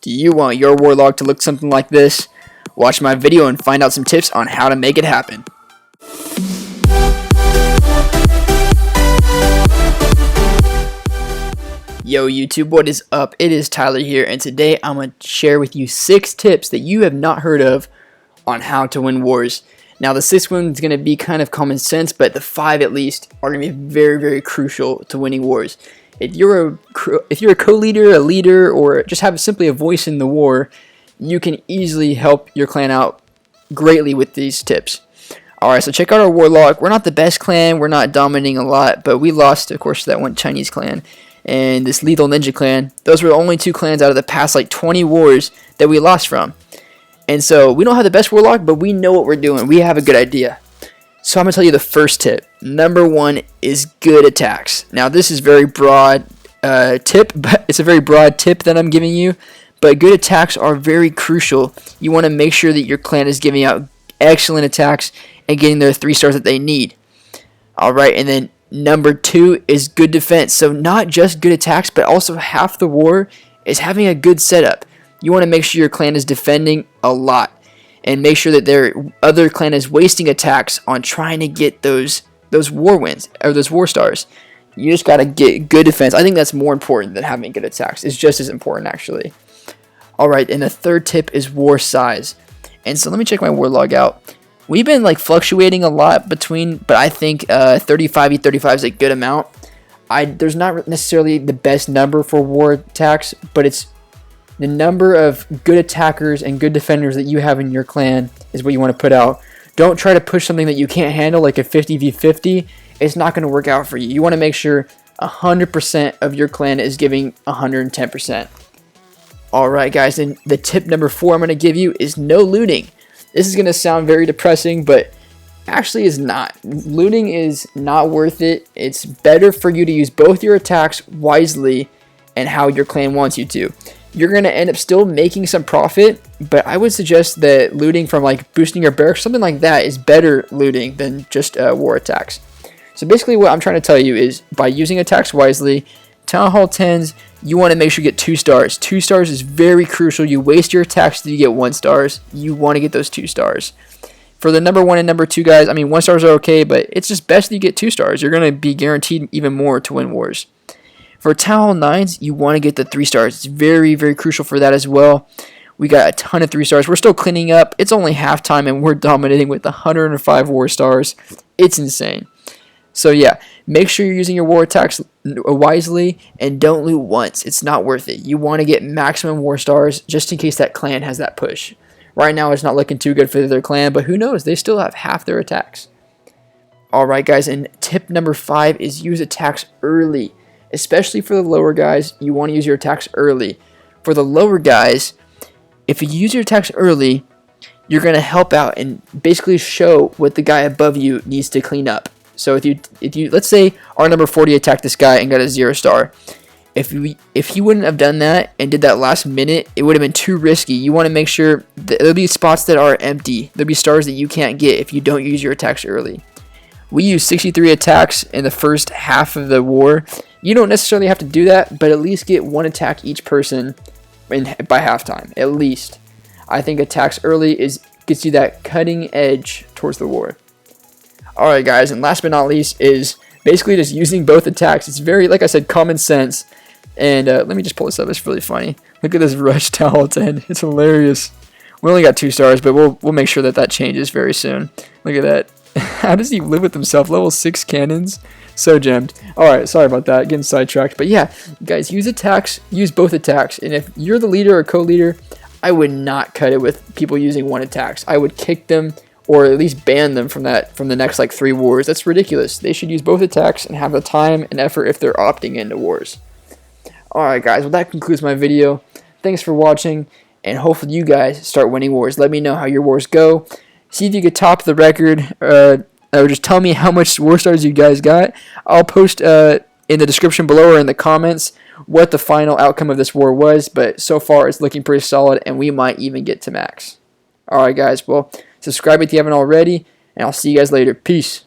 Do you want your war log to look something like this? Watch my video and find out some tips on how to make it happen. Yo YouTube, what is up? It is Tyler here, and today I'm going to share with you 6 tips that you have not heard of on how to win wars. Now the 6th one is going to be kind of common sense, but the 5 at least are going to be very, very crucial to winning wars. If you're a co-leader, a leader, or just have simply a voice in the war, you can easily help your clan out greatly with these tips. Alright, so check out our war log. We're not the best clan, we're not dominating a lot, but we lost, of course, to that one Chinese clan and this Lethal Ninja clan. Those were the only 2 clans out of the past like 20 wars that we lost from. And so we don't have the best war log, but we know what we're doing. We have a good idea. So I'm going to tell you the first tip. Number 1 is good attacks. Now this is very broad tip, but it's a very broad tip that I'm giving you. But good attacks are very crucial. You want to make sure that your clan is giving out excellent attacks and getting their 3 stars that they need. Alright, and then number 2 is good defense. So not just good attacks, but also half the war is having a good setup. You want to make sure your clan is defending a lot. And make sure that their other clan is wasting attacks on trying to get those war wins or those war stars. You just gotta get good defense. I think that's more important than having good attacks. It's just as important actually. Alright, and the 3rd tip is war size. And so let me check my war log out. We've been like fluctuating a lot between, but I think 35v35 is a good amount. There's not necessarily the best number for war attacks, but it's the number of good attackers and good defenders that you have in your clan is what you want to put out. Don't try to push something that you can't handle like a 50v50. It's not going to work out for you. You want to make sure 100% of your clan is giving 110%. Alright guys, and the tip number 4 I'm going to give you is no looting. This is going to sound very depressing, but actually is not. Looting is not worth it. It's better for you to use both your attacks wisely and how your clan wants you to. You're going to end up still making some profit, but I would suggest that looting from like boosting your barracks, something like that, is better looting than just war attacks. So basically what I'm trying to tell you is by using attacks wisely, Town Hall 10s, you want to make sure you get 2 stars. 2 stars is very crucial. You waste your attacks till you get 1 stars. You want to get those 2 stars. For the number 1 and number 2 guys, I mean 1 stars are okay, but it's just best that you get 2 stars. You're going to be guaranteed even more to win wars. For Town Hall 9s, you want to get the 3 stars. It's very, very crucial for that as well. We got a ton of 3 stars. We're still cleaning up. It's only halftime, and we're dominating with 105 war stars. It's insane. So yeah, make sure you're using your war attacks wisely, and don't loot once. It's not worth it. You want to get maximum war stars just in case that clan has that push. Right now, it's not looking too good for their clan, but who knows? They still have half their attacks. Alright guys, and tip number 5 is use attacks early. Especially for the lower guys, you want to use your attacks early. For the lower guys, if you use your attacks early, you're going to help out and basically show what the guy above you needs to clean up. So if you let's say our number 40 attacked this guy and got a 0 star. If he wouldn't have done that and did that last minute, it would have been too risky. You want to make sure that there'll be spots that are empty. There'll be stars that you can't get if you don't use your attacks early. We used 63 attacks in the first half of the war. You don't necessarily have to do that, but at least get 1 attack each person by halftime, at least. I think attacks early gets you that cutting edge towards the war. Alright guys, and last but not least is basically just using both attacks. It's very, like I said, common sense. And let me just pull this up, it's really funny. Look at this rush Town 10, it's hilarious. We only got 2 stars, but we'll make sure that changes very soon. Look at that. How does he live with himself? Level 6 cannons? So gemmed. Alright, sorry about that, getting sidetracked. But yeah, guys, use attacks, use both attacks. And if you're the leader or co-leader, I would not cut it with people using 1 attacks. I would kick them or at least ban them from the next like 3 wars. That's ridiculous. They should use both attacks and have the time and effort if they're opting into wars. Alright guys, well that concludes my video. Thanks for watching, and hopefully you guys start winning wars. Let me know how your wars go. See if you could top the record, or just tell me how much war stars you guys got. I'll post in the description below or in the comments what the final outcome of this war was, but so far it's looking pretty solid, and we might even get to max. Alright guys, well, subscribe if you haven't already, and I'll see you guys later. Peace.